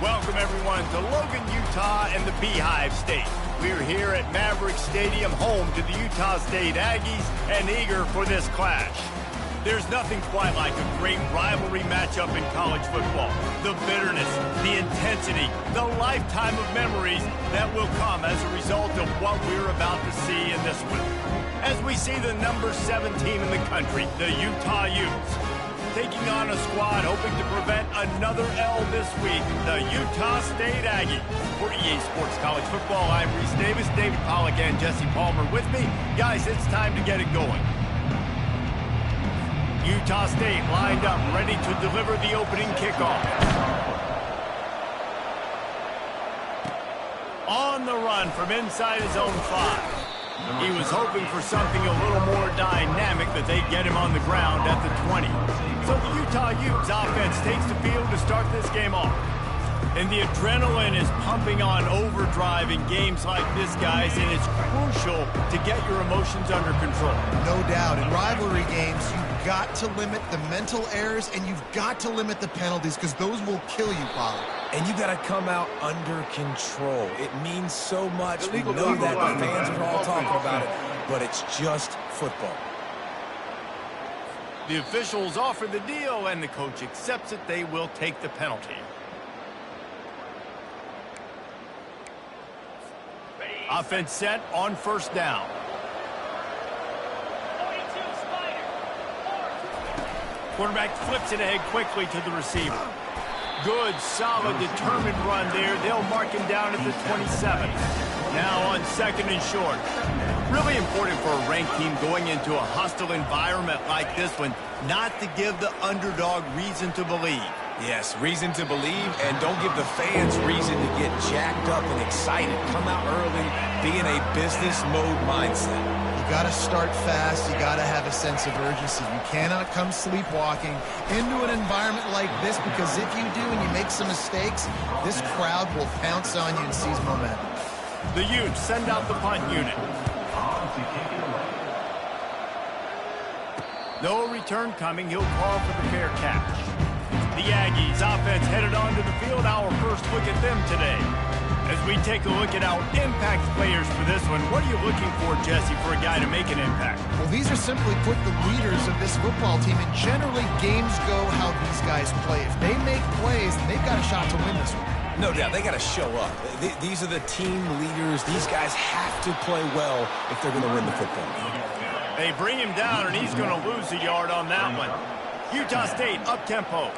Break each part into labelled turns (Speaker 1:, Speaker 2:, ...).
Speaker 1: Welcome, everyone, to Logan, Utah and the Beehive State. We're here at Maverick Stadium, home to the Utah State Aggies, and eager for this clash. There's nothing quite like a great rivalry matchup in college football. The bitterness, the intensity, the lifetime of memories that will come as a result of what we're about to see in this one. As we see the number 7 team in the country, the Utah Utes, taking on a squad hoping to prevent another L this week, the Utah State Aggies. For EA Sports College Football, I'm Reese Davis, David Pollack, and Jesse Palmer with me. Guys, it's time to get it going. Utah State lined up, ready to deliver the opening kickoff. On the run from inside his own 5. He was hoping for something a little more dynamic, but they get him on the ground at the 20. So the Utah Utes offense takes the field to start this game off. And the adrenaline is pumping on overdrive in games like this, guys, and it's crucial to get your emotions under control.
Speaker 2: No doubt. In rivalry games, you've got to limit the mental errors, and you've got to limit the penalties, because those will kill you, Pollard.
Speaker 3: And you got to come out under control. It means so much. We know that the fans are all talking about it, but it's just football.
Speaker 1: The officials offer the deal, and the coach accepts it. They will take the penalty. Offense set on first down. Quarterback flips it ahead quickly to the receiver. Good, solid, determined run there. They'll mark him down at the 27. Now on second and short. Really important for a ranked team going into a hostile environment like this one, not to give the underdog reason to believe.
Speaker 3: Yes, reason to believe, and don't give the fans reason to get jacked up and excited. Come out early, be in a business mode mindset.
Speaker 2: You got to start fast. You got to have a sense of urgency. You cannot come sleepwalking into an environment like this, because if you do and you make some mistakes, this crowd will pounce on you and seize momentum.
Speaker 1: The Utes send out the punt unit. No return coming. He'll call for the fair catch. The Aggies offense headed onto the field. Our first look at them today. As we take a look at our impact players for this one, what are you looking for, Jesse, for a guy to make an impact?
Speaker 2: Well, these are simply put the leaders of this football team, and generally games go how these guys play. If they make plays, they've got a shot to win this one.
Speaker 3: No doubt, they got to show up. These are the team leaders. These guys have to play well if they're going to win the football game.
Speaker 1: They bring him down, and he's going to lose a yard on that one. Utah State up-tempo.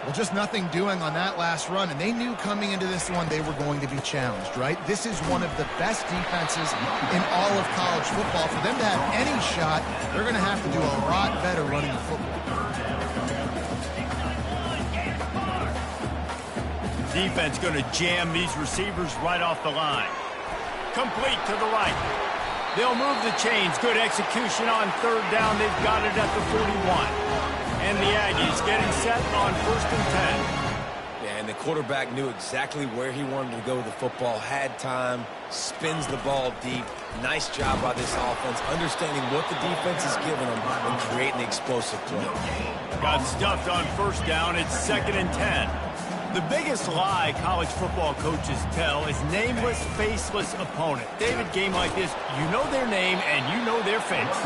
Speaker 2: Well, just nothing doing on that last run, and they knew coming into this one they were going to be challenged, right? This is one of the best defenses in all of college football. For them to have any shot, they're going to have to do a lot better running the football.
Speaker 1: Defense going to jam these receivers right off the line. Complete to the right. They'll move the chains. Good execution on third down. They've got it at the 41. And the Aggies getting set on first and 10.
Speaker 3: Yeah, and the quarterback knew exactly where he wanted to go with the football, had time, spins the ball deep. Nice job by this offense, understanding what the defense is giving them and creating the explosive play.
Speaker 1: Got stuffed on first down. It's second and 10. The biggest lie college football coaches tell is nameless, faceless opponent. David, game like this, you know their name and you know their face.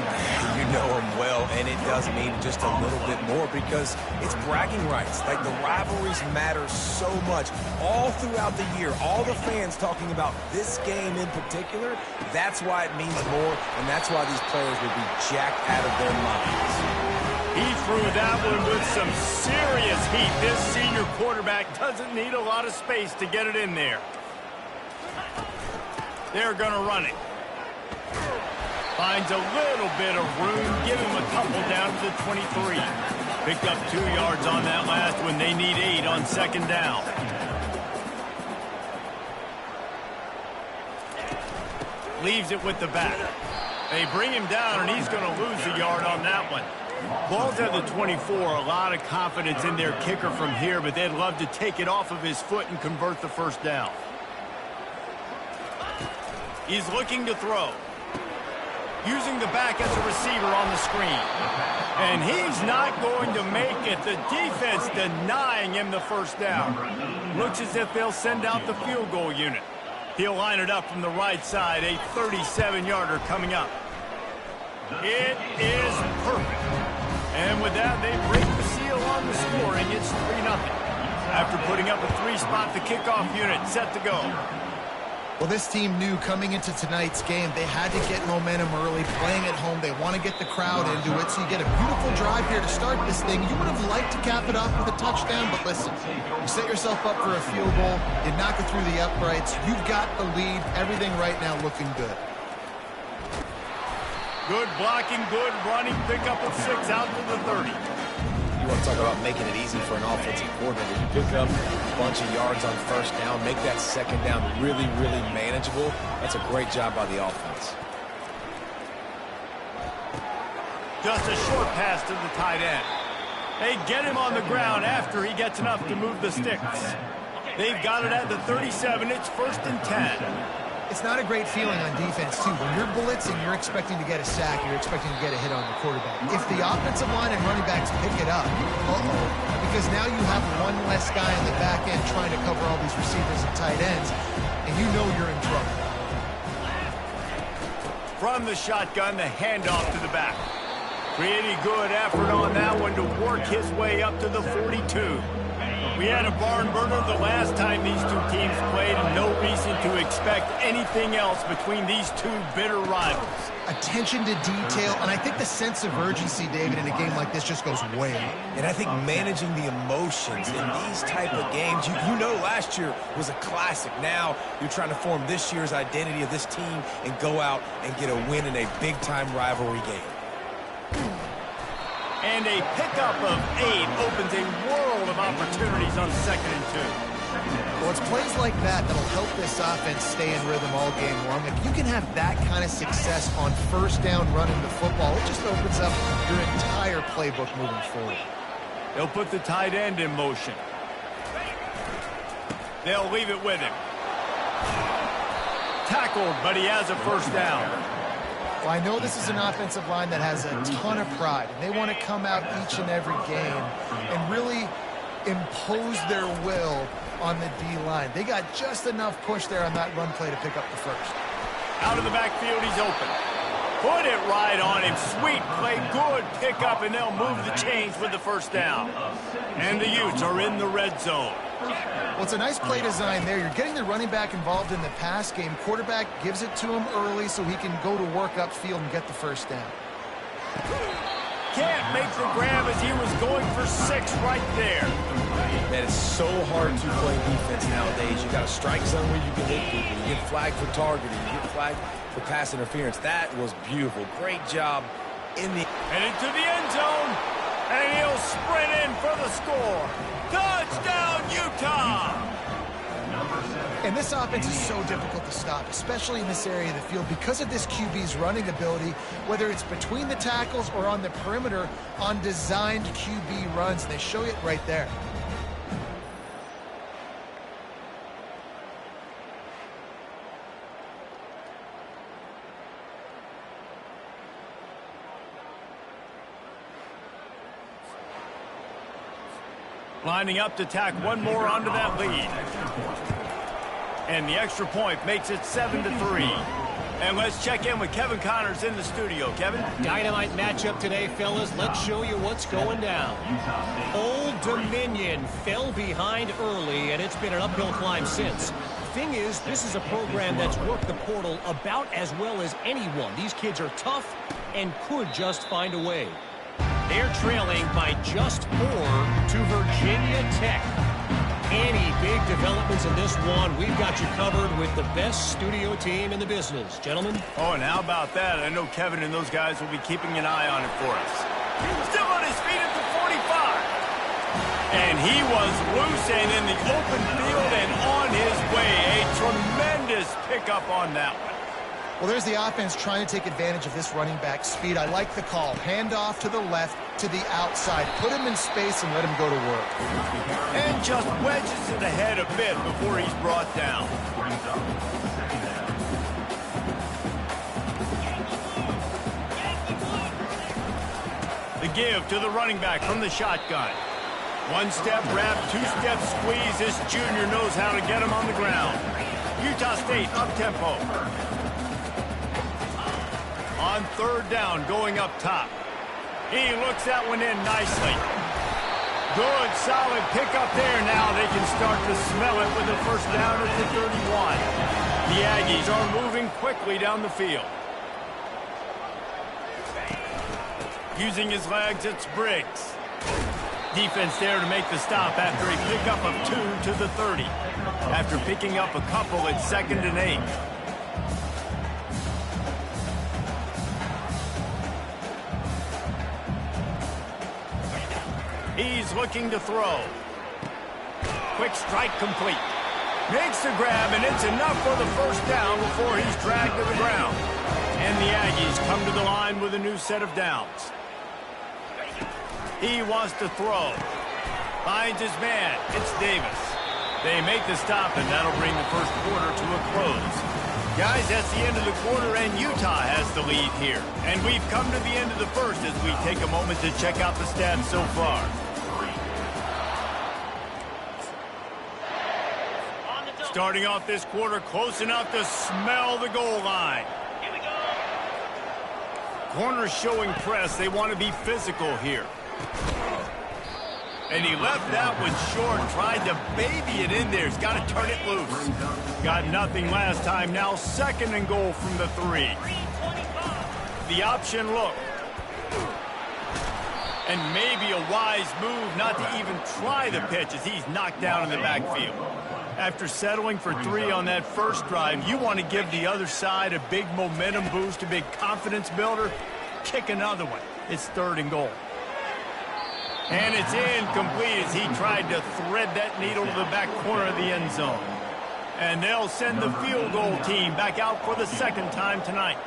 Speaker 3: You know them well, and it does mean just a little bit more because it's bragging rights. Like, the rivalries matter so much all throughout the year. All the fans talking about this game in particular, that's why it means more, and that's why these players will be jacked out of their minds.
Speaker 1: He threw that one with some serious heat. This senior quarterback doesn't need a lot of space to get it in there. They're going to run it. Finds a little bit of room. Give him a couple down to the 23. Picked up 2 yards on that last one. They need 8 on second down. Leaves it with the back. They bring him down, and he's going to lose a yard on that one. Ball's at the 24, a lot of confidence in their kicker from here, but they'd love to take it off of his foot and convert the first down. He's looking to throw. Using the back as a receiver on the screen. And he's not going to make it. The defense denying him the first down. Looks as if they'll send out the field goal unit. He'll line it up from the right side, a 37-yarder coming up. It is perfect. And with that, they break the seal on the scoring. It's 3-0. After putting up a 3-spot, the kickoff unit set to go.
Speaker 2: Well, this team knew coming into tonight's game they had to get momentum early, playing at home. They want to get the crowd into it, so you get a beautiful drive here to start this thing. You would have liked to cap it off with a touchdown, but listen, you set yourself up for a field goal, you knock it through the uprights, you've got the lead, everything right now looking good.
Speaker 1: Good blocking, good running, pick up of 6 out to the 30.
Speaker 3: You want to talk about making it easy for an offensive coordinator. You pick up a bunch of yards on first down, make that second down really, really manageable. That's a great job by the offense.
Speaker 1: Just a short pass to the tight end. They get him on the ground after he gets enough to move the sticks. They've got it at the 37. It's 1st and 10.
Speaker 2: It's not a great feeling on defense, too. When you're blitzing, you're expecting to get a sack. You're expecting to get a hit on the quarterback. If the offensive line and running backs pick it up, because now you have one less guy in the back end trying to cover all these receivers and tight ends, and you know you're in trouble.
Speaker 1: From the shotgun, the handoff to the back. Pretty good effort on that one to work his way up to the 42. We had a barn burner the last time these two teams played, and no reason to expect anything else between these two bitter rivals.
Speaker 2: Attention to detail, and I think the sense of urgency, David, in a game like this just goes way up.
Speaker 3: And I think managing the emotions in these type of games, you know last year was a classic. Now you're trying to form this year's identity of this team and go out and get a win in a big-time rivalry game.
Speaker 1: And a pickup of 8 opens a world of opportunities on 2nd and 2.
Speaker 2: Well, it's plays like that that'll help this offense stay in rhythm all game long. If you can have that kind of success on first down running the football, it just opens up your entire playbook moving forward.
Speaker 1: They'll put the tight end in motion. They'll leave it with him. Tackled, but he has a first down.
Speaker 2: Well, I know this is an offensive line that has a ton of pride, and they want to come out each and every game and really impose their will on the D-line. They got just enough push there on that run play to pick up the first.
Speaker 1: Out of the backfield, he's open. Put it right on him. Sweet play, good pickup, and they'll move the chains with the first down. And the Utes are in the red zone.
Speaker 2: Well, it's a nice play design there. You're getting the running back involved in the pass game. Quarterback gives it to him early so he can go to work upfield and get the first down.
Speaker 1: Can't make the grab as he was going for 6 right there.
Speaker 3: Man, it's so hard to play defense nowadays. You got a strike zone where you can hit people. You get flagged for targeting. You get flagged for pass interference. That was beautiful. Great job in the...
Speaker 1: And into the end zone. And he'll sprint in for the score. Touchdown, Utah!
Speaker 2: And this offense is so difficult to stop, especially in this area of the field, because of this QB's running ability, whether it's between the tackles or on the perimeter on designed QB runs. They show it right there.
Speaker 1: Lining up to tack one more onto that lead. And the extra point makes it 7-3. And let's check in with Kevin Connors in the studio. Kevin?
Speaker 4: Dynamite matchup today, fellas. Let's show you what's going down. Old Dominion fell behind early, and it's been an uphill climb since. Thing is, this is a program that's worked the portal about as well as anyone. These kids are tough and could just find a way. They're trailing by just 4 to Virginia Tech. Any big developments in this one, we've got you covered with the best studio team in the business. Gentlemen?
Speaker 1: Oh, and how about that? I know Kevin and those guys will be keeping an eye on it for us. Still on his feet at the 45. And he was loose and in the open field and on his way. A tremendous pickup on that one.
Speaker 2: Well, there's the offense trying to take advantage of this running back speed. I like the call. Hand off to the left, to the outside. Put him in space and let him go to work.
Speaker 1: And just wedges it ahead a bit before he's brought down. The give to the running back from the shotgun. One-step wrap, two-step squeeze. This junior knows how to get him on the ground. Utah State up-tempo. On third down, going up top. He looks that one in nicely. Good, solid pickup there. Now they can start to smell it with a first down at the 31. The Aggies are moving quickly down the field. Using his legs, it's Briggs. Defense there to make the stop after a pickup of 2 to the 30. After picking up a couple, it's 2nd and 8. He's looking to throw. Quick strike complete. Makes the grab, and it's enough for the first down before he's dragged to the ground. And the Aggies come to the line with a new set of downs. He wants to throw. Finds his man. It's Davis. They make the stop, and that'll bring the first quarter to a close. Guys, that's the end of the quarter, and Utah has the lead here. And we've come to the end of the first as we take a moment to check out the stats so far. Starting off this quarter close enough to smell the goal line. Here we go. Corners showing press. They want to be physical here. And he left that one short, tried to baby it in there. He's got to turn it loose. Got nothing last time. Now 2nd and goal from the 3. The option look. And maybe a wise move not to even try the pitch as he's knocked down in the backfield. After settling for 3 on that first drive, you want to give the other side a big momentum boost, a big confidence builder. Kick another one. It's 3rd and goal. And it's incomplete as he tried to thread that needle to the back corner of the end zone. And they'll send the field goal team back out for the 2nd time tonight.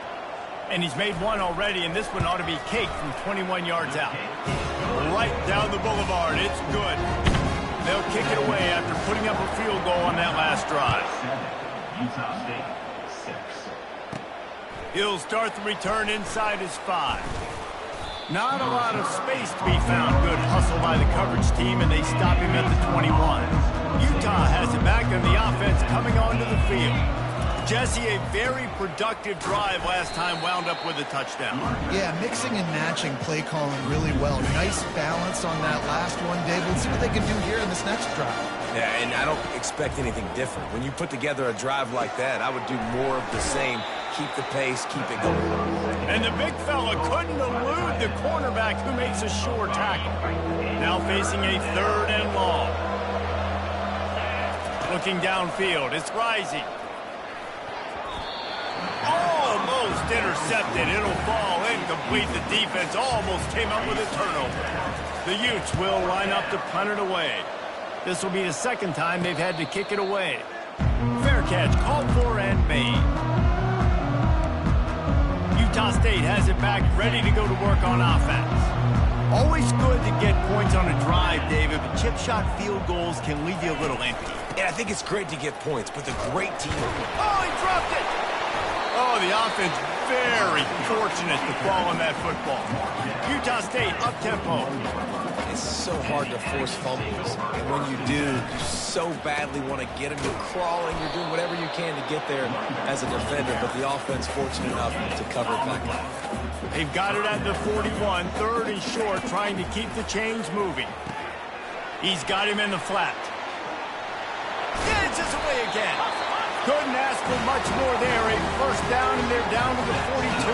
Speaker 1: And he's made one already, and this one ought to be cake from 21 yards out. Right down the boulevard. It's good. They'll kick it away after putting up a field goal on that last drive.
Speaker 5: Utah State, 6.
Speaker 1: He'll start the return inside his 5. Not a lot of space to be found. Good hustle by the coverage team, and they stop him at the 21. Utah has it back, and the offense coming onto the field. Jesse, a very productive drive last time, wound up with a touchdown.
Speaker 2: Yeah, mixing and matching play calling really well. Nice balance on that last one, Dave. Let's see what they can do here in this next drive.
Speaker 3: Yeah, and I don't expect anything different. When you put together a drive like that, I would do more of the same. Keep the pace, keep it going.
Speaker 1: And the big fella couldn't elude the cornerback who makes a sure tackle. Now facing a 3rd and long. Looking downfield, it's Rising. Almost intercepted. It'll fall incomplete. The defense almost came up with a turnover. The Utes will line up to punt it away. This will be the 2nd time they've had to kick it away. Fair catch called for and made. Utah State has it back, ready to go to work on offense. Always good to get points on a drive, David, but chip shot field goals can leave you a little empty.
Speaker 3: And I think it's great to get points, but the great team.
Speaker 1: Oh, he dropped it! Oh, the offense very fortunate to fall on that football. Utah State up-tempo.
Speaker 3: It's so hard to force fumbles. And when you do, you so badly want to get them. You're crawling, you're doing whatever you can to get there as a defender, but the offense fortunate enough to cover it back up.
Speaker 1: They've got it at the 41, 3rd and short, trying to keep the chains moving. He's got him in the flat. Gets us away again. Couldn't ask for much more there. A first down, and they're down to the 42.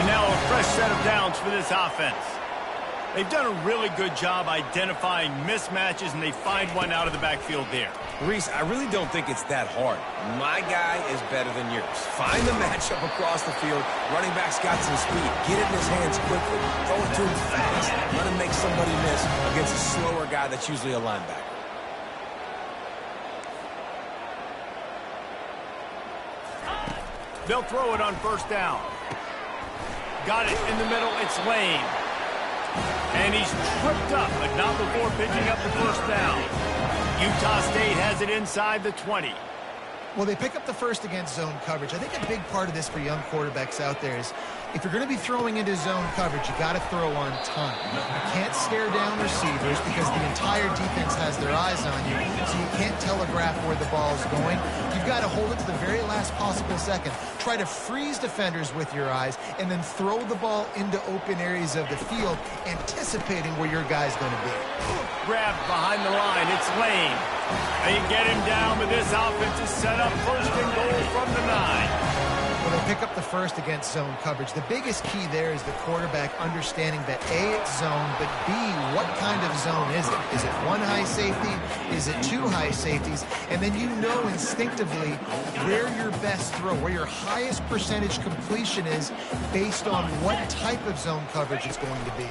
Speaker 1: And now a fresh set of downs for this offense. They've done a really good job identifying mismatches, and they find one out of the backfield there.
Speaker 3: Reese, I really don't think it's that hard. My guy is better than yours. Find the matchup across the field. Running back's got some speed. Get it in his hands quickly. Throw it to him fast. Let him make somebody miss against a slower guy that's usually a linebacker.
Speaker 1: They'll throw it on first down. Got it in the middle. It's Lane. And he's tripped up, but not before picking up the first down. Utah State has it inside the 20.
Speaker 2: Well, they pick up the first against zone coverage. I think a big part of this for young quarterbacks out there is if you're going to be throwing into zone coverage, you got to throw on time. You can't stare down receivers because the entire defense has their eyes on you, so you can't telegraph where the ball is going. You've got to hold it to the very last possible second. Try to freeze defenders with your eyes and then throw the ball into open areas of the field, anticipating where your guy's going to be.
Speaker 1: Grabbed behind the line. It's Lane. They get him down, but this offense is set up first and goal from the 9.
Speaker 2: Well, they pick up the first against zone coverage. The biggest key there is the quarterback understanding that A, it's zone, but B, what kind of zone is it? Is it one high safety? Is it two high safeties? And then you know instinctively where your best throw, where your highest percentage completion is based on what type of zone coverage it's going to be.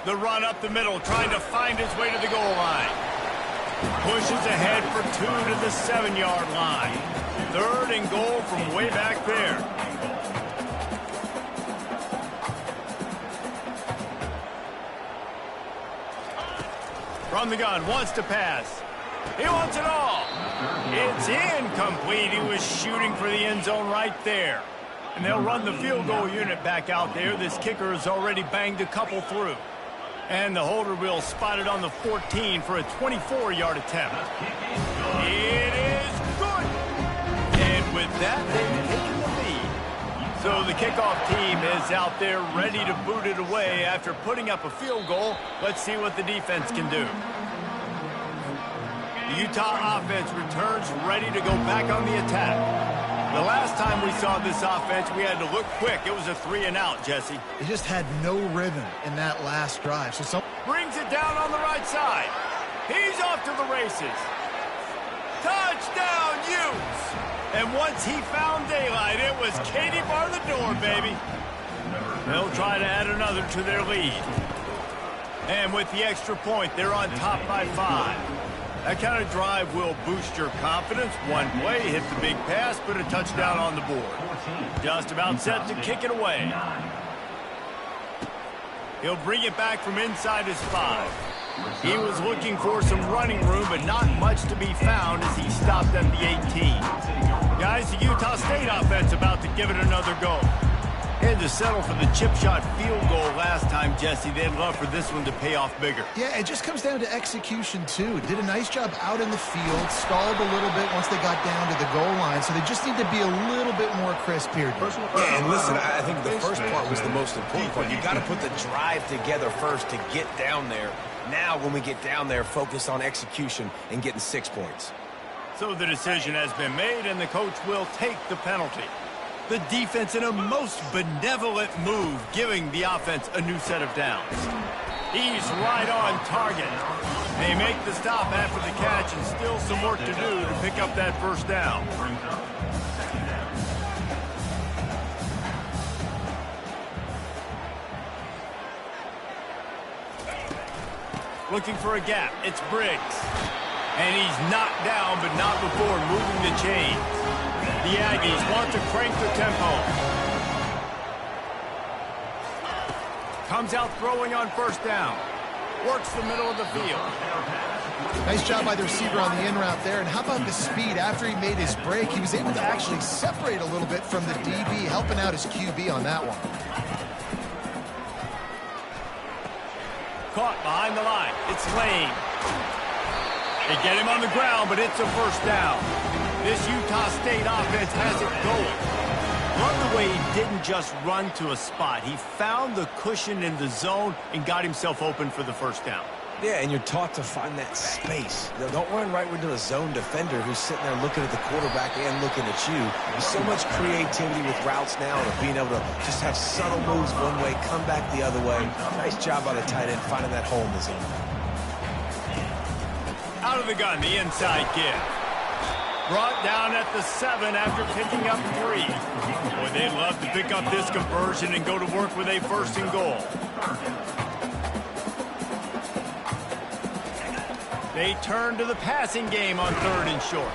Speaker 1: The run up the middle, trying to find his way to the goal line. Pushes ahead for 2 to the 7-yard line. 3rd and goal from way back there. From the gun, wants to pass. He wants it all. It's incomplete. He was shooting for the end zone right there. And they'll run the field goal unit back out there. This kicker has already banged a couple through. And the holder will spot it on the 14 for a 24-yard attempt. It is good. And with that, they've taken the lead. So the kickoff team is out there ready to boot it away after putting up a field goal. Let's see what the defense can do. The Utah offense returns ready to go back on the attack. The last time we saw this offense, we had to look quick. It was a 3-and-out, Jesse.
Speaker 2: They just had no rhythm in that last drive. So
Speaker 1: brings it down on the right side. He's off to the races. Touchdown, Utes! And once he found daylight, it was Katie bar the door, baby. They'll try to add another to their lead. And with the extra point, they're on top by 5. That kind of drive will boost your confidence. One play, hit the big pass, put a touchdown on the board. Just about set to kick it away. He'll bring it back from inside his 5. He was looking for some running room, but not much to be found as he stopped at the 18. Guys, the Utah State offense about to give it another go. Had to settle for the chip shot field goal last time, Jesse. They'd love for this one to pay off bigger.
Speaker 2: Yeah, it just comes down to execution, too. Did a nice job out in the field, stalled a little bit once they got down to the goal line, so they just need to be a little bit more crisp here.
Speaker 3: Yeah, and listen, I think the first part was the most important part. You got to put the drive together first to get down there. Now, when we get down there, focus on execution and getting 6 points.
Speaker 1: So the decision has been made, and the coach will take the penalty. The defense in a most benevolent move, giving the offense a new set of downs. He's right on target. They make the stop after the catch, and still some work to do to pick up that first down. Looking for a gap. It's Briggs. And he's knocked down, but not before moving the chains. The Aggies want to crank the tempo. Comes out throwing on first down. Works the middle of the field.
Speaker 2: Nice job by the receiver on the in route there. And how about the speed? After he made his break, he was able to actually separate a little bit from the DB, helping out his QB on that one.
Speaker 1: Caught behind the line. It's Lane. They get him on the ground, but it's a first down. This Utah State offense has it going. Love the way he didn't just run to a spot. He found the cushion in the zone and got himself open for the first down.
Speaker 3: Yeah, and you're taught to find that space. Don't run right into a zone defender who's sitting there looking at the quarterback and looking at you. There's so much creativity with routes now and being able to just have subtle moves one way, come back the other way. Nice job by the tight end finding that hole in the zone.
Speaker 1: Out of the gun, the inside give. Brought down at the 7 after picking up 3. Boy, they'd love to pick up this conversion and go to work with a first and goal. They turn to the passing game on 3rd and short.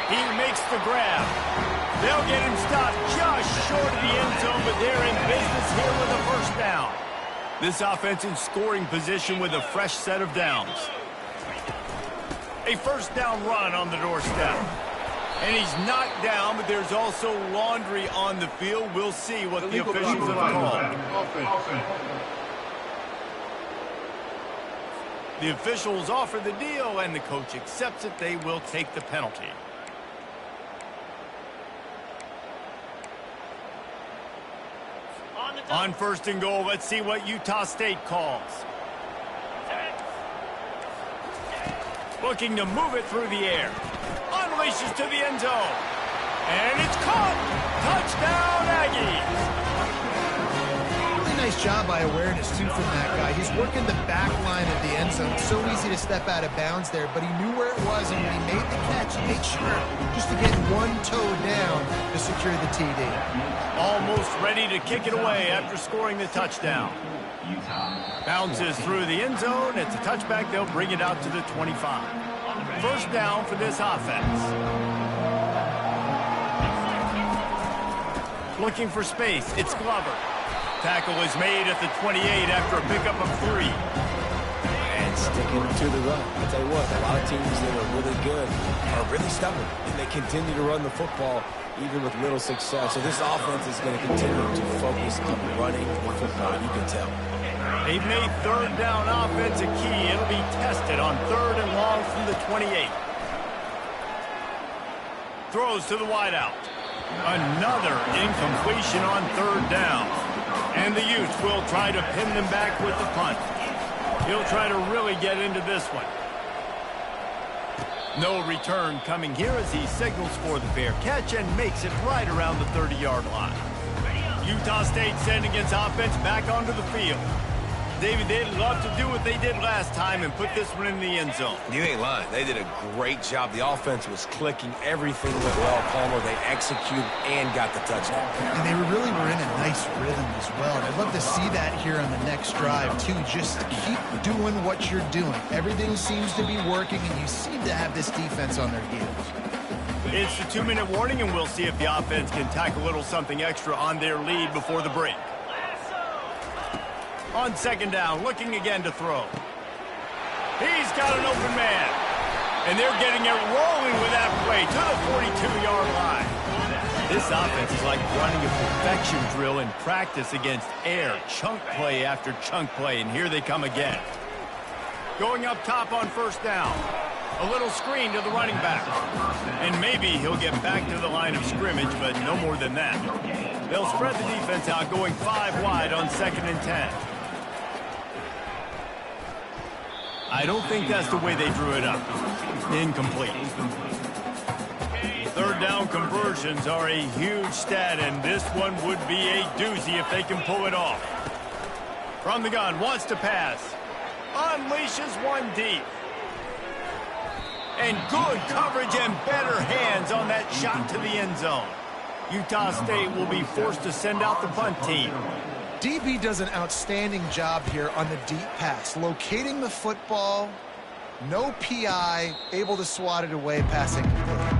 Speaker 1: He makes the grab. They'll get him stopped just short of the end zone, but they're in business here with a first down. This offense in scoring position with a fresh set of downs. A first down run on the doorstep. And he's knocked down, but there's also laundry on the field. We'll see what the officials have called. The officials offer the deal, and the coach accepts it. They will take the penalty. On first and goal, let's see what Utah State calls. Looking to move it through the air. Unleashes to the end zone. And it's caught. Touchdown, Aggies.
Speaker 2: Really nice job by awareness, too, from that guy. He's working the back line of the end zone. So easy to step out of bounds there, but he knew where it was, and when he made the catch, he made sure just to get one toe down to secure the TD.
Speaker 1: Almost ready to kick it away after scoring the touchdown. Bounces through the end zone. It's a touchback. They'll bring it out to the 25. First down for this offense. Looking for space. It's Glover. Tackle is made at the 28 after a pickup of 3.
Speaker 3: And sticking to the run. I'll tell you what, a lot of teams that are really good are really stubborn, and they continue to run the football even with little success. So this offense is going to continue to focus on running the football. You can tell.
Speaker 1: They've made third down offense a key. It'll be tested on third and long from the 28. Throws to the wideout. Another incompletion on third down. And the Utes will try to pin them back with the punt. He'll try to really get into this one. No return coming here as he signals for the fair catch and makes it right around the 30-yard line. Utah State sending its offense back onto the field. David, they'd love to do what they did last time and put this one in the end zone.
Speaker 3: You ain't lying. They did a great job. The offense was clicking. Everything went well. Palmer, they executed and got the touchdown.
Speaker 2: And they really were in a nice rhythm as well. And I'd love to see that here on the next drive, too. Just keep doing what you're doing. Everything seems to be working, and you seem to have this defense on their heels.
Speaker 1: It's the 2-minute warning, and we'll see if the offense can tack a little something extra on their lead before the break. On second down, looking again to throw. He's got an open man. And they're getting it rolling with that play to the 42-yard line. This offense is like running a perfection drill in practice against air. Chunk play after chunk play, and here they come again. Going up top on first down. A little screen to the running back. And maybe he'll get back to the line of scrimmage, but no more than that. They'll spread the defense out, going 5 wide on second and 10. I don't think that's the way they drew it up. Incomplete. Third down conversions are a huge stat, and this one would be a doozy if they can pull it off. From the gun, wants to pass. Unleashes one deep. And good coverage and better hands on that shot to the end zone. Utah State will be forced to send out the punt team.
Speaker 2: DB does an outstanding job here on the deep pass. Locating the football, no PI, able to swat it away, passing complete.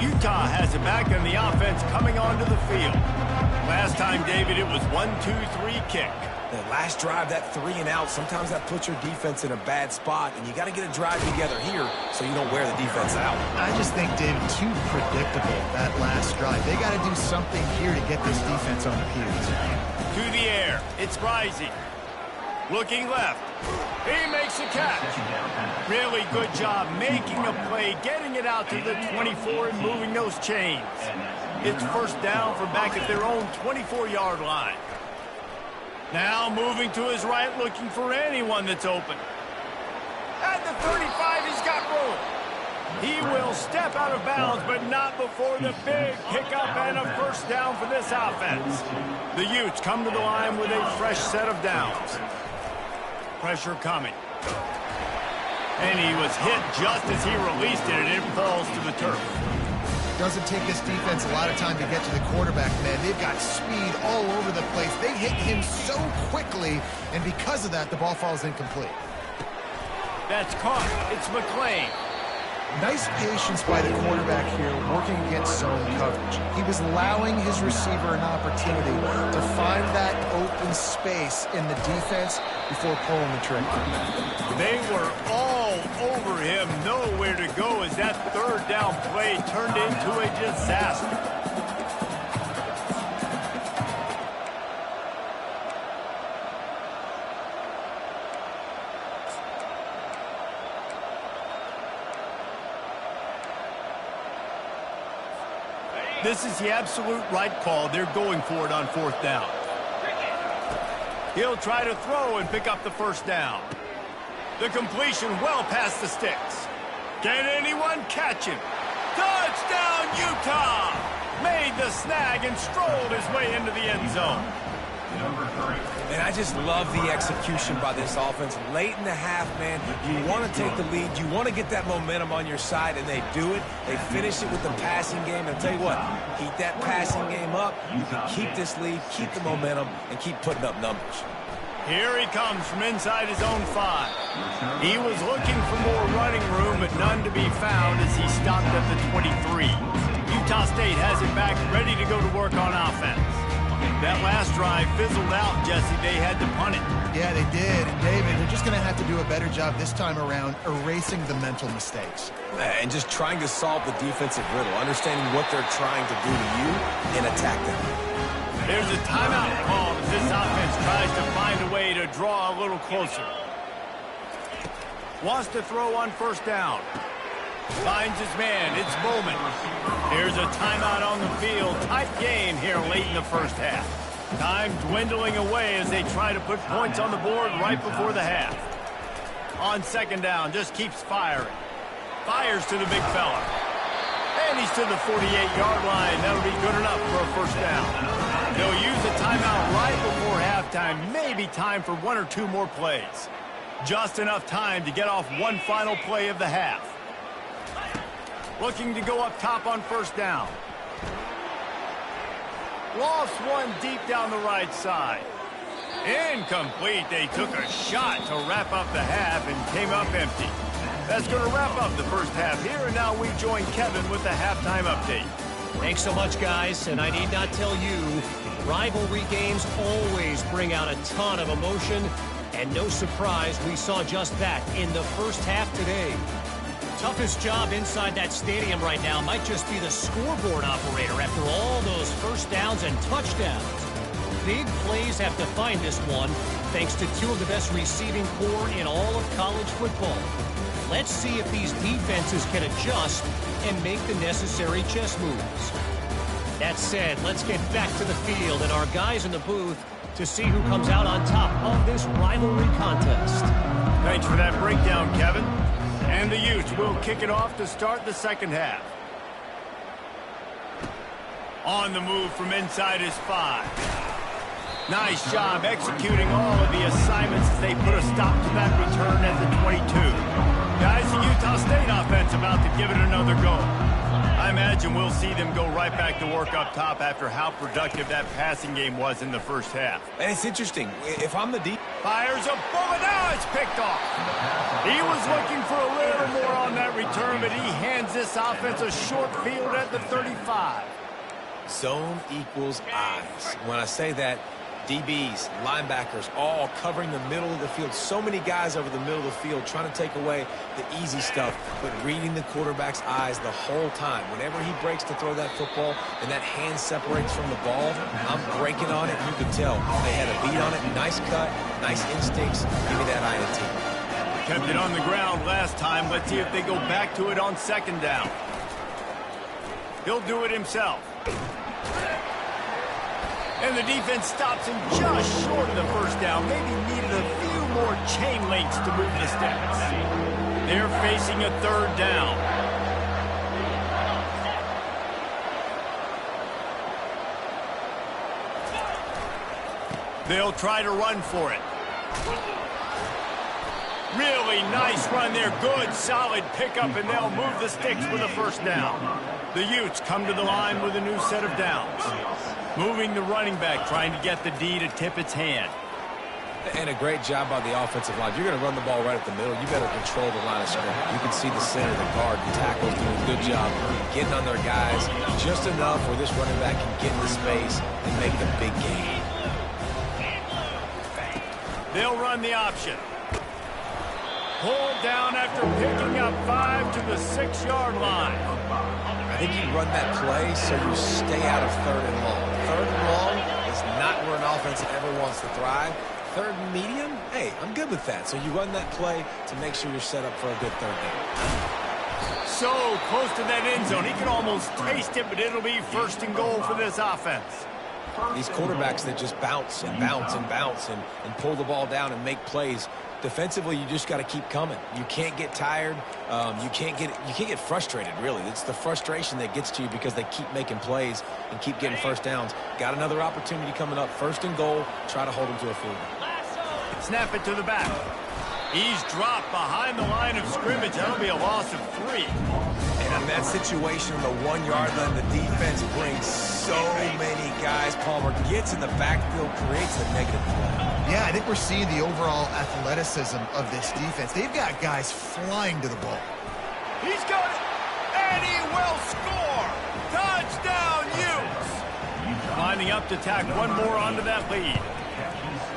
Speaker 1: Utah has it back on the offense coming onto the field. Last time, David, it was 1-2-3 kick.
Speaker 3: The last drive, that 3 and out, sometimes that puts your defense in a bad spot, and you got to get a drive together here so you don't wear the defense out.
Speaker 2: I just think, David, too predictable, that last drive. They got to do something here to get this defense on their heels.
Speaker 1: To the air, it's Rising. Looking left. He makes a catch. Really good job making a play, getting it out to the 24 and moving those chains. It's first down from back at their own 24-yard line. Now moving to his right, looking for anyone that's open. At the 35, he's got room. He will step out of bounds, but not before the big pickup and a first down for this offense. The Utes come to the line with a fresh set of downs. Pressure coming. And he was hit just as he released it, and it falls to the turf.
Speaker 2: Doesn't take this defense a lot of time to get to the quarterback, man. They've got speed all over the place. They hit him so quickly, and because of that, the ball falls incomplete.
Speaker 1: That's caught. It's McClain.
Speaker 2: Nice patience by the quarterback here, working against zone coverage. He was allowing his receiver an opportunity to find that open space in the defense before pulling the trigger.
Speaker 1: They were all over him, nowhere to go as that third down play turned into a disaster. This is the absolute right call. They're going for it on fourth down. He'll try to throw and pick up the first down. The completion well past the sticks. Can anyone catch him? Touchdown, Utah! Made the snag and strolled his way into the end zone.
Speaker 3: And I just love the execution by this offense. Late in the half, man, you want to take the lead. You want to get that momentum on your side, and they do it. They finish it with the passing game. And I'll tell you what, keep that passing game up. You can keep this lead, keep the momentum, and keep putting up numbers.
Speaker 1: Here he comes from inside his own 5. He was looking for more running room, but none to be found as he stopped at the 23. Utah State has it back, ready to go to work on offense. That last drive fizzled out, Jesse. They had to punt it.
Speaker 2: Yeah, they did. And, David, they're just going to have to do a better job this time around erasing the mental mistakes.
Speaker 3: And just trying to solve the defensive riddle, understanding what they're trying to do to you and attack them.
Speaker 1: There's a timeout called as this offense tries to find a way to draw a little closer. Wants to throw on first down. Finds his man. It's Bowman. Here's a timeout on the field. Tight game here late in the first half. Time dwindling away as they try to put points on the board right before the half. On second down, just keeps firing. Fires to the big fella. And he's to the 48-yard line. That'll be good enough for a first down. They'll use a timeout right before halftime. Maybe time for 1 or 2 more plays. Just enough time to get off one final play of the half. Looking to go up top on first down. Lost one deep down the right side. Incomplete. They took a shot to wrap up the half and came up empty. That's going to wrap up the first half here, and now we join Kevin with the halftime update.
Speaker 4: Thanks so much, guys, and I need not tell you, rivalry games always bring out a ton of emotion, and no surprise, we saw just that in the first half today. Toughest job inside that stadium right now might just be the scoreboard operator after all those first downs and touchdowns. Big plays have defined this one, thanks to 2 of the best receiving corps in all of college football. Let's see if these defenses can adjust and make the necessary chess moves. That said, let's get back to the field and our guys in the booth to see who comes out on top of this rivalry contest.
Speaker 1: Thanks for that breakdown, Kevin. And the Utes will kick it off to start the second half. On the move from inside his 5. Nice job executing all of the assignments as they put a stop to that return at the 22. Guys, the Utah State offense about to give it another go. I imagine we'll see them go right back to work up top after how productive that passing game was in the first half.
Speaker 3: And it's interesting. If I'm the deep...
Speaker 1: Fires a bullet. Now it's picked off. He was looking for a little more on that return, but he hands this offense a short field at the 35.
Speaker 3: Zone equals eyes. When I say that, DBs, linebackers, all covering the middle of the field. So many guys over the middle of the field trying to take away the easy stuff, but reading the quarterback's eyes the whole time. Whenever he breaks to throw that football and that hand separates from the ball, I'm breaking on it. You can tell they had a beat on it. Nice cut, nice instincts. Give me that INT.
Speaker 1: Kept it on the ground last time. Let's see if they go back to it on second down. He'll do it himself. And the defense stops him just short of the first down. Maybe needed a few more chain links to move the sticks. They're facing a third down. They'll try to run for it. Really nice run there. Good, solid pickup, and they'll move the sticks with a first down. The Utes come to the line with a new set of downs. Moving the running back, trying to get the D to tip its hand.
Speaker 3: And a great job by the offensive line. You're going to run the ball right at the middle. You better control the line of scrimmage. You can see the center, the guard, the tackles doing a good job getting on their guys just enough where this running back can get into space and make the big game.
Speaker 1: They'll run the option. pulled down after picking up 5 to the 6-yard line.
Speaker 3: I think you run that play so you stay out of 3rd and long. 3rd and long is not where an offense ever wants to thrive. 3rd and medium, hey, I'm good with that. So you run that play to make sure you're set up for a good 3rd down.
Speaker 1: So close to that end zone. He can almost taste it, but it'll be 1st and goal for this offense.
Speaker 3: These quarterbacks that just bounce and bounce and bounce and pull the ball down and make plays. Defensively, you just got to keep coming. You can't get tired. You can't get frustrated, really. It's the frustration that gets to you because they keep making plays and keep getting 1st downs. Got another opportunity coming up. 1st and goal. Try to hold them to a field goal.
Speaker 1: Snap it to the back. He's dropped behind the line of scrimmage. That'll be a loss of 3.
Speaker 3: And in that situation, the 1-yard line, the defense brings so many guys. Palmer gets in the backfield, creates a negative play.
Speaker 2: Yeah, I think we're seeing the overall athleticism of this defense. They've got guys flying to the ball.
Speaker 1: He's got it, and he will score. Touchdown, Utes. Lining up to tack one more onto that lead.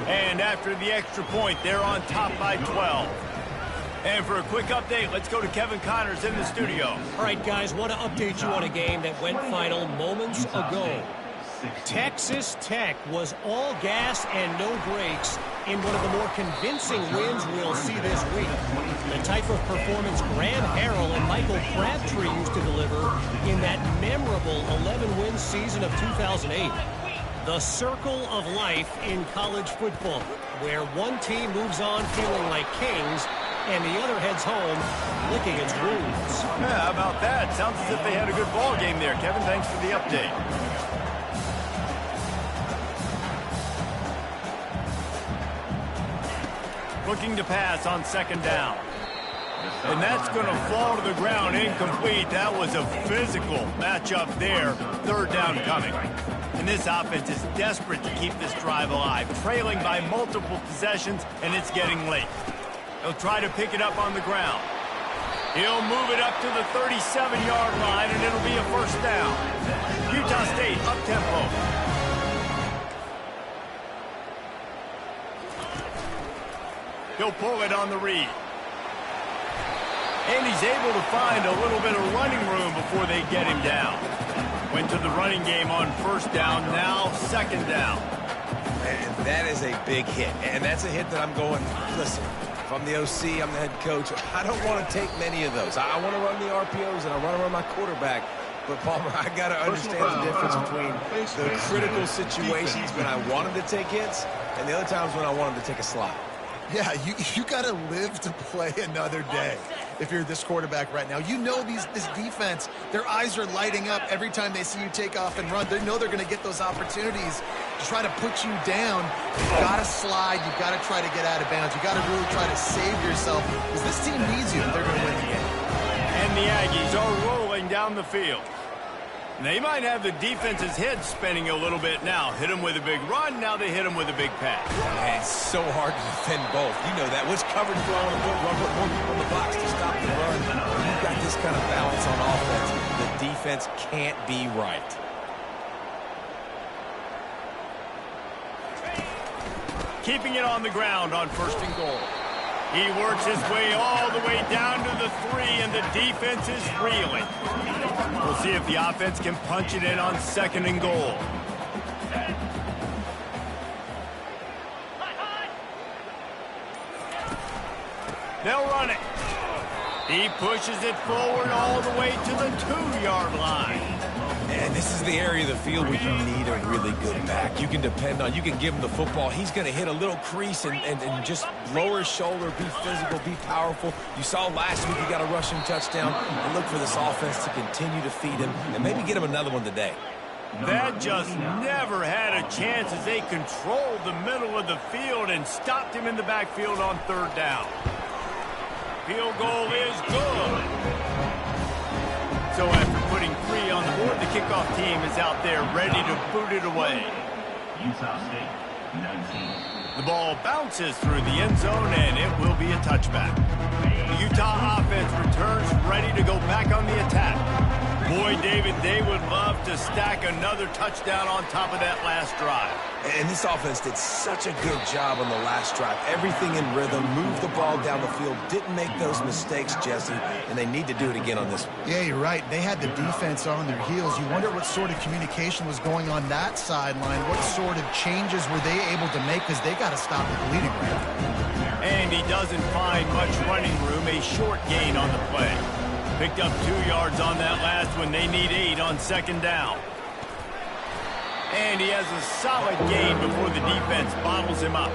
Speaker 1: And after the extra point, they're on top by 12. And for a quick update, let's go to Kevin Connors in the studio.
Speaker 4: All right, guys, want to update you on a game that went final moments ago. Texas Tech was all gas and no brakes in one of the more convincing wins we'll see this week. The type of performance Graham Harrell and Michael Crabtree used to deliver in that memorable 11-win season of 2008. The circle of life in college football, where one team moves on feeling like kings and the other heads home licking its wounds.
Speaker 1: Yeah, how about that? Sounds as if they had a good ball game there. Kevin, thanks for the update. Looking to pass on 2nd down. And that's going to fall to the ground incomplete. That was a physical matchup there. 3rd down coming. And this offense is desperate to keep this drive alive, trailing by multiple possessions, and it's getting late. He'll try to pick it up on the ground. He'll move it up to the 37-yard line, and it'll be a 1st down. Utah State up-tempo. He'll pull it on the read. And he's able to find a little bit of running room before they get him down. Went to the running game on 1st down, now 2nd down.
Speaker 3: And that is a big hit. And that's a hit that I'm going, listen, if I'm the OC, I'm the head coach, I don't want to take many of those. I want to run the RPOs and I want to run my quarterback. But, Palmer, I got to understand the difference between the critical situations when I want him to take hits and the other times when I want him to take a slide.
Speaker 2: Yeah, you got to live to play another day if you're this quarterback right now. You know this defense, their eyes are lighting up every time they see you take off and run. They know they're going to get those opportunities to try to put you down. You've got to slide. You've got to try to get out of bounds. You've got to really try to save yourself because this team needs you if they're going to win the game.
Speaker 1: And the Aggies are rolling down the field. They might have the defense's head spinning a little bit now. Hit them with a big run, now they hit them with a big pass.
Speaker 3: Man, it's so hard to defend both. You know that. What's covered flow on a good run, put more people in the box to stop the run. You've got this kind of balance on offense. The defense can't be right.
Speaker 1: Keeping it on the ground on 1st and goal. He works his way all the way down to the 3, and the defense is reeling. We'll see if the offense can punch it in on 2nd and goal. They'll run it. He pushes it forward all the way to the 2-yard line.
Speaker 3: And this is the area of the field where you need a really good back. You can depend on, you can give him the football. He's going to hit a little crease and just lower his shoulder, be physical, be powerful. You saw last week he got a rushing touchdown. And look for this offense to continue to feed him and maybe get him another one today.
Speaker 1: That just never had a chance as they controlled the middle of the field and stopped him in the backfield on 3rd down. Field goal is good. So after putting 3 on the board, the kickoff team is out there ready to boot it away.
Speaker 5: Utah State, 19.
Speaker 1: The ball bounces through the end zone, and it will be a touchback. The Utah offense returns ready to go back on the attack. Boy, Boy, David, they would love to stack another touchdown on top of that last drive.
Speaker 3: And this offense did such a good job on the last drive. Everything in rhythm, moved the ball down the field, didn't make those mistakes, Jesse, and they need to do it again on this one.
Speaker 2: Yeah, you're right. They had the defense on their heels. You wonder what sort of communication was going on that sideline. What sort of changes were they able to make, because they got to stop the bleeding right now.
Speaker 1: And he doesn't find much running room, a short gain on the play. Picked up 2 yards on that last one. They need 8 on second down. And he has a solid gain before the defense bottles him up.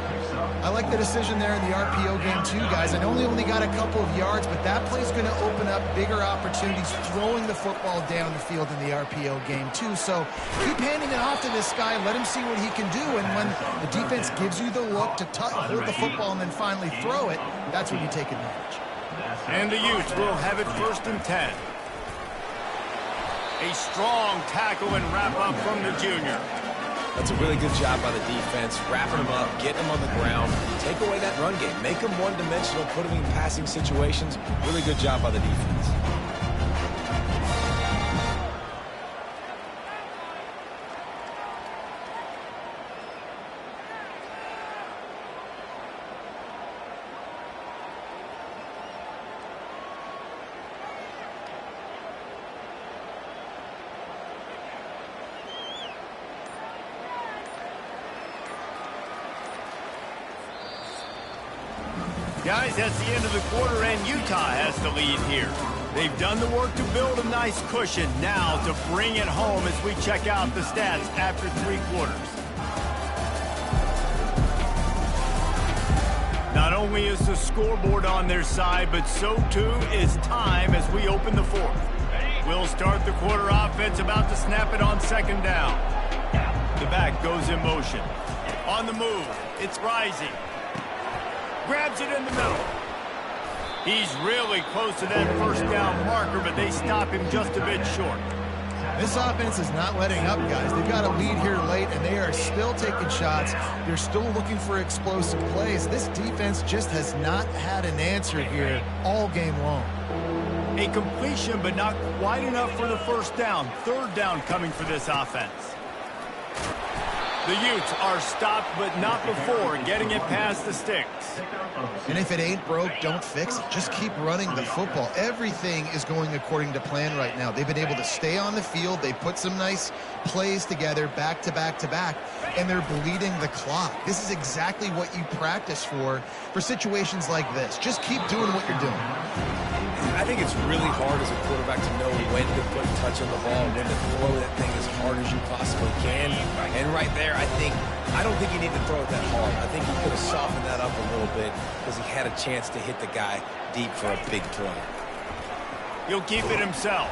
Speaker 2: I like the decision there in the RPO game too, guys. I know he only got a couple of yards, but that play's going to open up bigger opportunities throwing the football down the field in the RPO game too. So keep handing it off to this guy. Let him see what he can do. And when the defense gives you the look to hold the football and then finally throw it, that's when you take advantage.
Speaker 1: And the Utes will have it 1st and 10. A strong tackle and wrap-up from the junior.
Speaker 3: That's a really good job by the defense, wrapping them up, getting them on the ground. Take away that run game. Make them one-dimensional, put them in passing situations. Really good job by the defense.
Speaker 1: Guys, that's the end of the quarter, and Utah has the lead here. They've done the work to build a nice cushion. Now to bring it home as we check out the stats after 3 quarters. Not only is the scoreboard on their side, but so too is time as we open the 4th. We'll start the quarter offense, about to snap it on second down. The back goes in motion. On the move, it's Rising. Grabs it in the middle. He's really close to that 1st down marker, but they stop him just a bit short.
Speaker 2: This offense is not letting up, guys. They've got a lead here late, and they are still taking shots. They're still looking for explosive plays. This defense just has not had an answer here all game long.
Speaker 1: A completion, but not quite enough for the 1st down. 3rd down coming for this offense. The Utes are stopped, but not before getting it past the sticks.
Speaker 2: And if it ain't broke, don't fix it. Just keep running the football. Everything is going according to plan right now. They've been able to stay on the field. They put some nice plays together back to back to back, and they're bleeding the clock. This is exactly what you practice for situations like this. Just keep doing what you're doing.
Speaker 3: I think it's really hard as a quarterback to know when to put touch on the ball, when to throw that thing as hard as you possibly can. And right there, I don't think you need to throw it that hard. I think you could have softened that up a little bit because he had a chance to hit the guy deep for a big play.
Speaker 1: He'll keep it himself.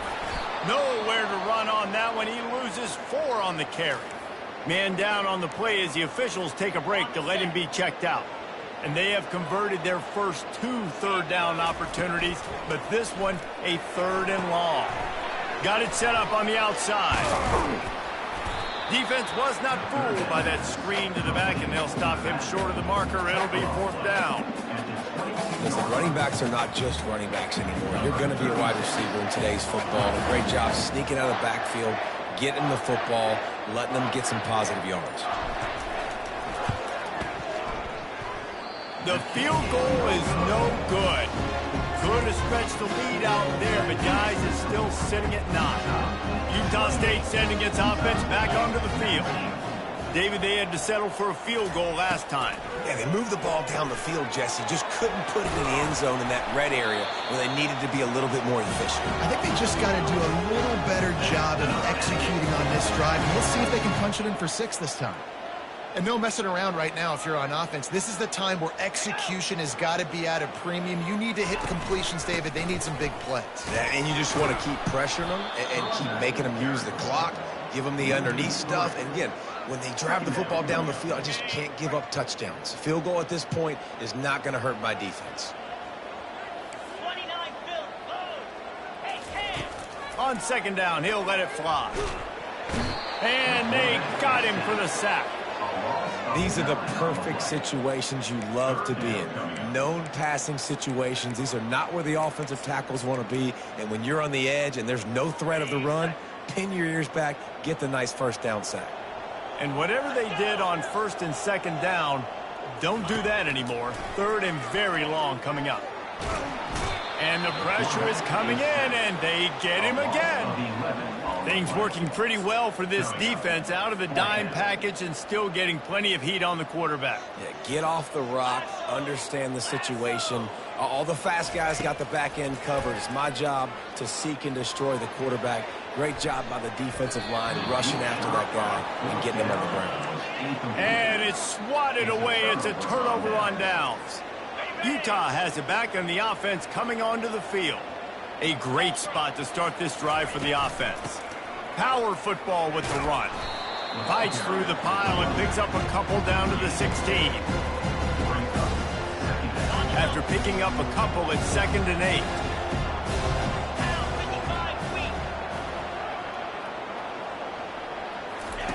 Speaker 1: Nowhere to run on that one. He loses 4 on the carry. Man down on the play as the officials take a break to let him be checked out. And they have converted their first 2 3rd down opportunities, but this one a 3rd and long. Got it set up on the outside. Defense was not fooled by that screen to the back, and they'll stop him short of the marker. It'll be 4th down.
Speaker 3: Listen, running backs are not just running backs anymore. You're going to be a wide receiver in today's football. A great job sneaking out of the backfield, getting the football, letting them get some positive yards.
Speaker 1: The field goal is no good. Could have stretched the lead out there, but guys, it's still sitting at 9. Utah State sending its offense back onto the field. David, they had to settle for a field goal last time.
Speaker 3: Yeah, they moved the ball down the field, Jesse. Just couldn't put it in the end zone in that red area where they needed to be a little bit more efficient.
Speaker 2: I think they just got to do a little better job of executing on this drive. Let's see if they can punch it in for 6 this time. And no messing around right now if you're on offense. This is the time where execution has got to be at a premium. You need to hit completions, David. They need some big plays.
Speaker 3: Yeah, and you just want to keep pressuring them and keep making them use the clock, give them the underneath stuff. And again, when they drive the football down the field, I just can't give up touchdowns. Field goal at this point is not going to hurt my defense.
Speaker 6: 29, Phil. Hey, Cam.
Speaker 1: On second down, he'll let it fly. And they got him for the sack.
Speaker 3: These are the perfect situations you love to be in. Known passing situations. These are not where the offensive tackles want to be. And when you're on the edge and there's no threat of the run, pin your ears back, get the nice first down sack.
Speaker 1: And whatever they did on first and second down, don't do that anymore. Third and very long coming up. And the pressure is coming in, and they get him again. Things working pretty well for this defense, out of the dime package and still getting plenty of heat on the quarterback.
Speaker 3: Yeah, get off the rock, understand the situation. All the fast guys got the back end covered. It's my job to seek and destroy the quarterback. Great job by the defensive line rushing after that guy and getting him on the ground.
Speaker 1: And it's swatted away. It's a turnover on downs. Utah has it back on the offense coming onto the field. A great spot to start this drive for the offense. Power football with the run. Fights through the pile and picks up a couple down to the 16. After picking up a couple, it's 2nd and 8.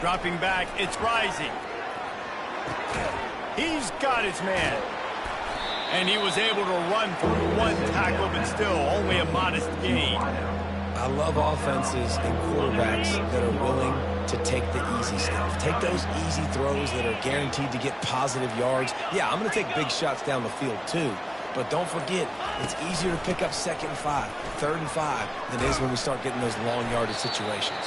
Speaker 1: Dropping back, it's Rising. He's got his man. And he was able to run through one tackle, but still only a modest gain.
Speaker 3: I love offenses and quarterbacks that are willing to take the easy stuff. Take those easy throws that are guaranteed to get positive yards. Yeah, I'm going to take big shots down the field too. But don't forget, it's easier to pick up 2nd and 5, 3rd and 5 than it is when we start getting those long yardage situations.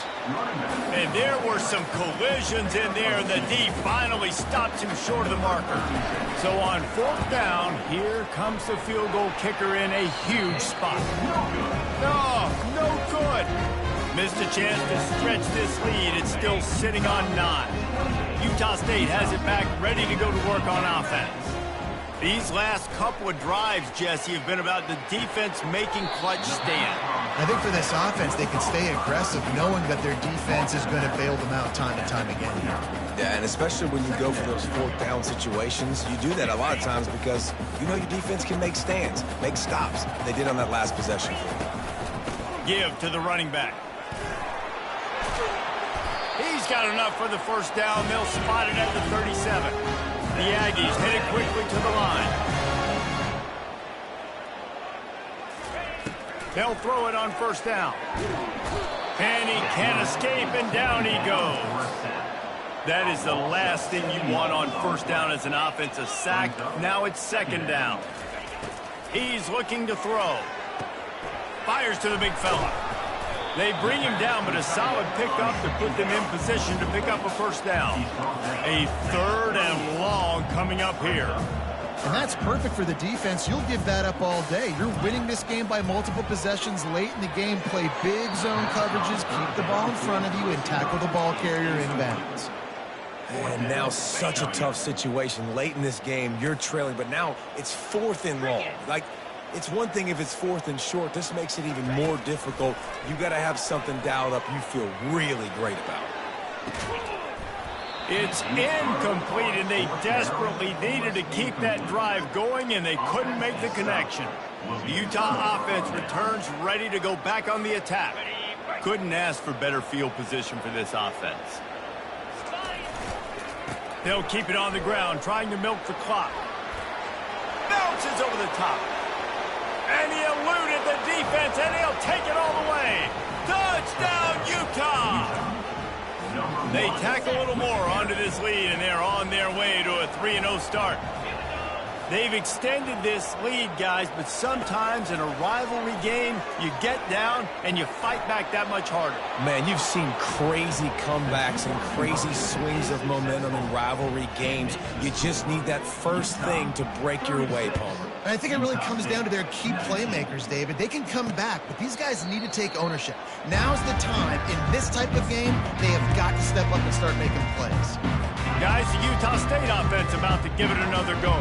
Speaker 1: And there were some collisions in there. The D finally stops him short of the marker. So on 4th down, here comes the field goal kicker in a huge spot. No good. Missed a chance to stretch this lead. It's still sitting on 9. Utah State has it back, ready to go to work on offense. These last couple of drives, Jesse, have been about the defense making clutch stand.
Speaker 2: I think for this offense, they can stay aggressive knowing that their defense is going to bail them out time and time again.
Speaker 3: Yeah, and especially when you go for those 4th down situations, you do that a lot of times because you know your defense can make stands, make stops. They did on that last possession.
Speaker 1: Give to the running back. He's got enough for the first down. They'll spot it at the 37. The Aggies headed quickly to the line. They'll throw it on 1st down. And he can't escape, and down he goes. That is the last thing you want on 1st down as an offensive sack. Now it's 2nd down. He's looking to throw. Fires to the big fella. They bring him down, but a solid pickup to put them in position to pick up a 1st down. A 3rd and long coming up here.
Speaker 2: And that's perfect for the defense. You'll give that up all day. You're winning this game by multiple possessions late in the game. Play big zone coverages, keep the ball in front of you, and tackle the ball carrier inbounds.
Speaker 3: And now such a tough situation. Late in this game, you're trailing, but now it's 4th and long. Like, it's one thing if it's 4th and short. This makes it even more difficult. You got to have something dialed up you feel really great about.
Speaker 1: It's incomplete, and they desperately needed to keep that drive going, and they couldn't make the connection. The Utah offense returns ready to go back on the attack. Couldn't ask for better field position for this offense. They'll keep it on the ground, trying to milk the clock. Bounces over the top. And he eluded the defense, and he'll take it all the way. Touchdown, Utah! They tack a little more onto this lead, and they're on their way to a 3-0 start. They've extended this lead, guys, but sometimes in a rivalry game, you get down and you fight back that much harder.
Speaker 3: Man, you've seen crazy comebacks and crazy swings of momentum in rivalry games. You just need that first thing to break your way, Palmer.
Speaker 2: And I think it really comes down to their key playmakers, David. They can come back, but these guys need to take ownership. Now's the time. In this type of game, they have got to step up and start making plays.
Speaker 1: Guys, the Utah State offense about to give it another go.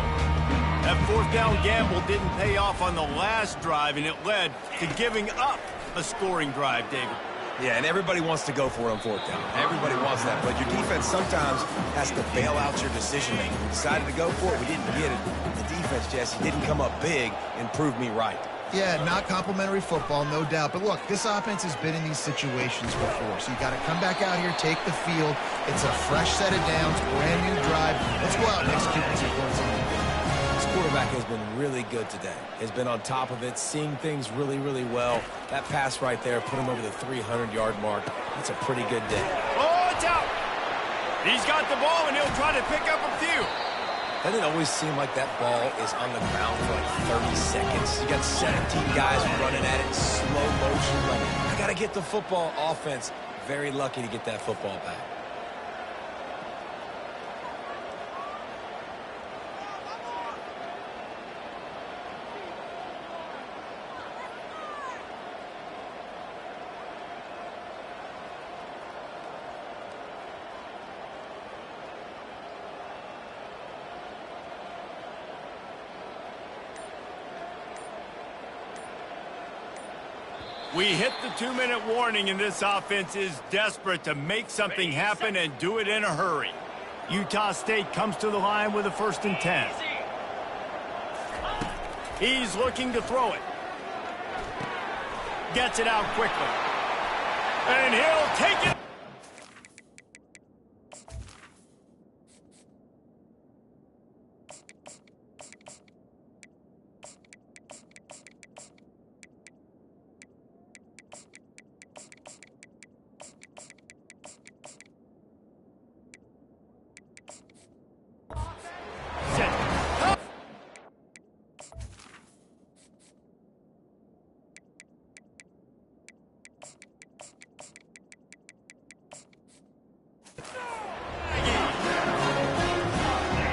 Speaker 1: That 4th down gamble didn't pay off on the last drive, and it led to giving up a scoring drive, David.
Speaker 3: Yeah, and everybody wants to go for it on 4th down. Everybody wants that, but your defense sometimes has to bail out your decision-making. We decided to go for it. We didn't get it. The defense, Jesse, didn't come up big and prove me right.
Speaker 2: Yeah, not complimentary football, no doubt. But look, this offense has been in these situations before. So you got to come back out here, take the field. It's a fresh set of downs, brand new drive. Let's go out and execute these points on the board.
Speaker 3: This quarterback has been really good today. Has been on top of it, seeing things really, really well. That pass right there put him over the 300-yard mark. That's a pretty good day.
Speaker 1: Oh, it's out. He's got the ball, and he'll try to pick up a few.
Speaker 3: Doesn't it always seem like that ball is on the ground for like 30 seconds? You got 17 guys running at it in slow motion. Like, I got to get the football. Offense, very lucky to get that football back.
Speaker 1: We hit the 2-minute warning, and this offense is desperate to make something happen and do it in a hurry. Utah State comes to the line with a 1st and 10. He's looking to throw it. Gets it out quickly. And he'll take it.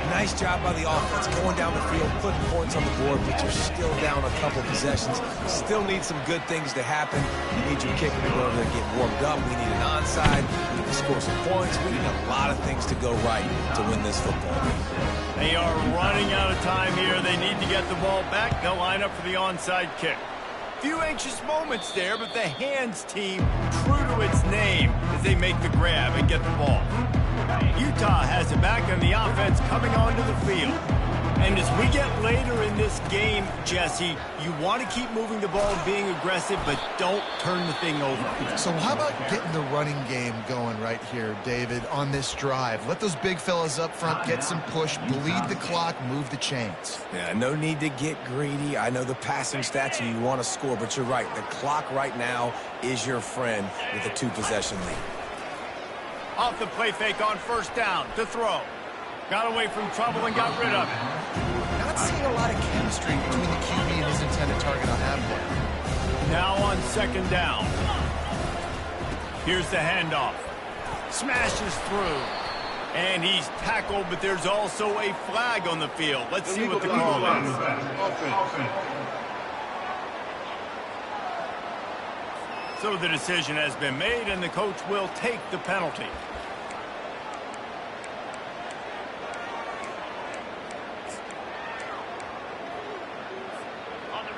Speaker 3: Nice job by the offense going down the field, putting points on the board, but you're still down a couple possessions. Still need some good things to happen. You need your kicker to go over there and get warmed up. We need an onside. We need to score some points. We need a lot of things to go right to win this football game.
Speaker 1: They are running out of time here. They need to get the ball back. They'll line up for the onside kick. Few anxious moments there, but the hands team true to its name as they make the grab and get the ball. Utah has it back on the offense coming onto the field. And as we get later in this game, Jesse, you want to keep moving the ball and being aggressive, but don't turn the thing over.
Speaker 2: So how about getting the running game going right here, David, on this drive? Let those big fellas up front get some push, bleed the clock, move the chains.
Speaker 3: Yeah, no need to get greedy. I know the passing stats and you want to score, but you're right. The clock right now is your friend with a 2-possession lead.
Speaker 1: Off the play fake on 1st down to throw. Got away from trouble and got rid of it.
Speaker 2: Not seeing a lot of chemistry between the QB and his intended target on that play.
Speaker 1: Now on 2nd down. Here's the handoff. Smashes through. And he's tackled, but there's also a flag on the field. Let's see what the call is. So the decision has been made, and the coach will take the penalty.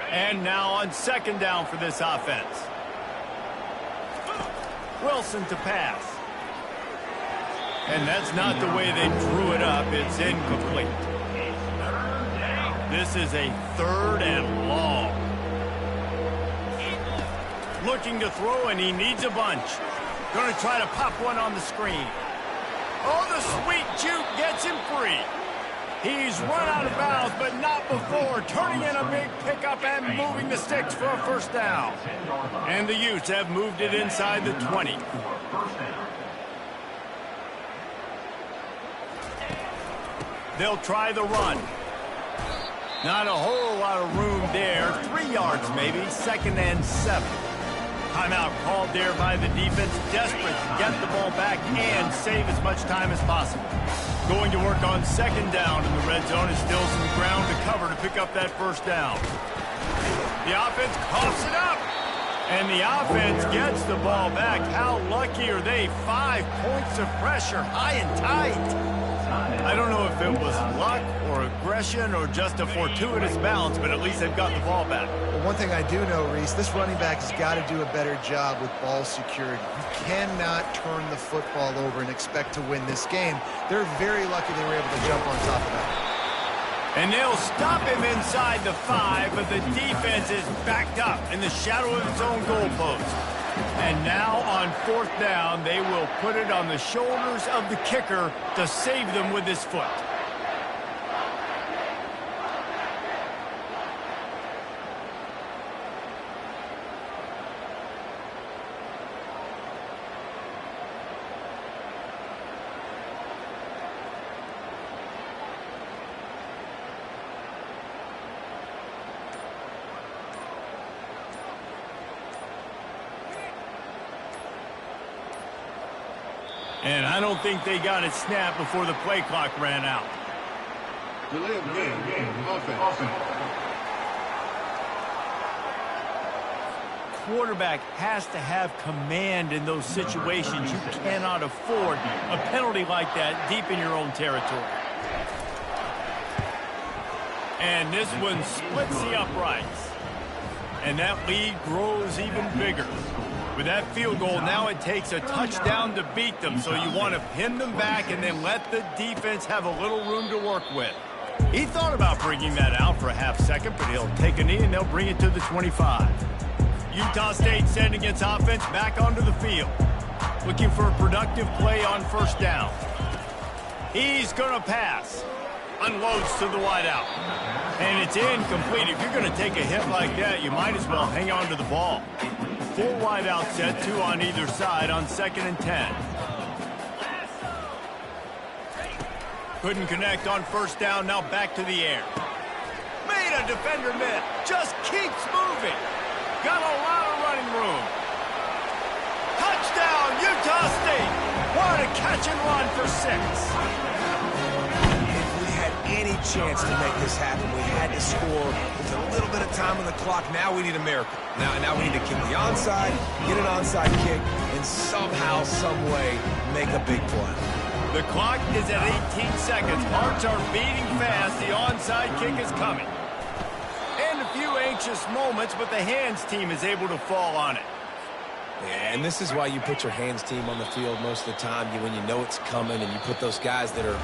Speaker 1: And now on 2nd down for this offense. Wilson to pass. And that's not the way they drew it up. It's incomplete. This is a 3rd and long. Looking to throw, and he needs a bunch. Going to try to pop one on the screen. Oh, the sweet juke gets him free. He's run out of bounds, but not before turning in a big pickup and moving the sticks for a 1st down. And the Utes have moved it inside the 20. They'll try the run. Not a whole lot of room there. 3 yards maybe, 2nd and 7. Timeout called there by the defense, desperate to get the ball back and save as much time as possible. Going to work on 2nd down in the red zone is still some ground to cover to pick up that 1st down. The offense coughs it up, and the offense gets the ball back. How lucky are they? 5 points of pressure, high and tight. I don't know if it was luck or aggression or just a fortuitous bounce, but at least they've got the ball back.
Speaker 2: Well, one thing I do know, Reese, this running back has got to do a better job with ball security. You cannot turn the football over and expect to win this game. They're very lucky they were able to jump on top of that.
Speaker 1: And they'll stop him inside the 5, but the defense is backed up in the shadow of its own goalpost. And now on 4th down, they will put it on the shoulders of the kicker to save them with his foot. And I don't think they got it snapped before the play clock ran out.
Speaker 7: Delay of game, offense.
Speaker 1: Quarterback has to have command in those situations. You cannot afford a penalty like that deep in your own territory. And this one splits the uprights. And that lead grows even bigger. With that field goal, now it takes a touchdown to beat them, so you want to pin them back and then let the defense have a little room to work with. He thought about bringing that out for a half second, but he'll take a knee and they'll bring it to the 25. Utah State sending its offense back onto the field, looking for a productive play on 1st down. He's going to pass. Unloads to the wideout. And it's incomplete. If you're going to take a hit like that, you might as well hang on to the ball. 4 wide out set, 2 on either side on 2nd and 10. Couldn't connect on 1st down, now back to the air. Made a defender miss, just keeps moving. Got a lot of running room. Touchdown, Utah State. What a catch and run for 6.
Speaker 3: Any chance to make this happen, we had to score with a little bit of time on the clock. Now we need a miracle. Now we need to kick the onside, get an onside kick, and somehow, some way, make a big play.
Speaker 1: The clock is at 18 seconds. Hearts are beating fast. The onside kick is coming. And a few anxious moments, but the hands team is able to fall on it.
Speaker 3: Yeah, and this is why you put your hands team on the field most of the time when you know it's coming, and you put those guys that are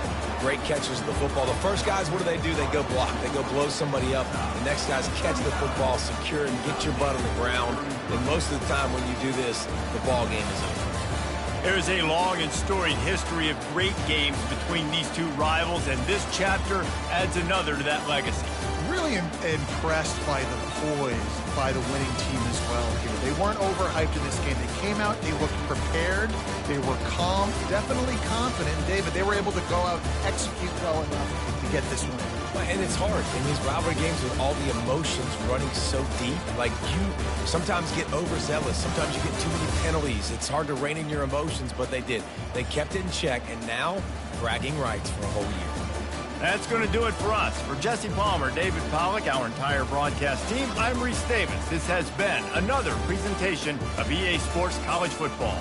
Speaker 3: great catchers of the football. The first guys, what do? They go block. They go blow somebody up. The next guys catch the football, secure, and get your butt on the ground. And most of the time when you do this, the ball game is over.
Speaker 1: There is a long and storied history of great games between these two rivals, and this chapter adds another to that legacy.
Speaker 2: Really impressed by the poise by the winning team as well here. They weren't overhyped in this game. They came out, they looked prepared, they were calm, definitely confident. And David, they were able to go out and execute well enough to get this win.
Speaker 3: And it's hard in these rivalry games with all the emotions running so deep. Like, you sometimes get overzealous. Sometimes you get too many penalties. It's hard to rein in your emotions, but they did. They kept it in check, and now bragging rights for a whole year.
Speaker 1: That's going to do it for us. For Jesse Palmer, David Pollack, our entire broadcast team, I'm Rzsl Cfb Y1. This has been another presentation of EA Sports College Football.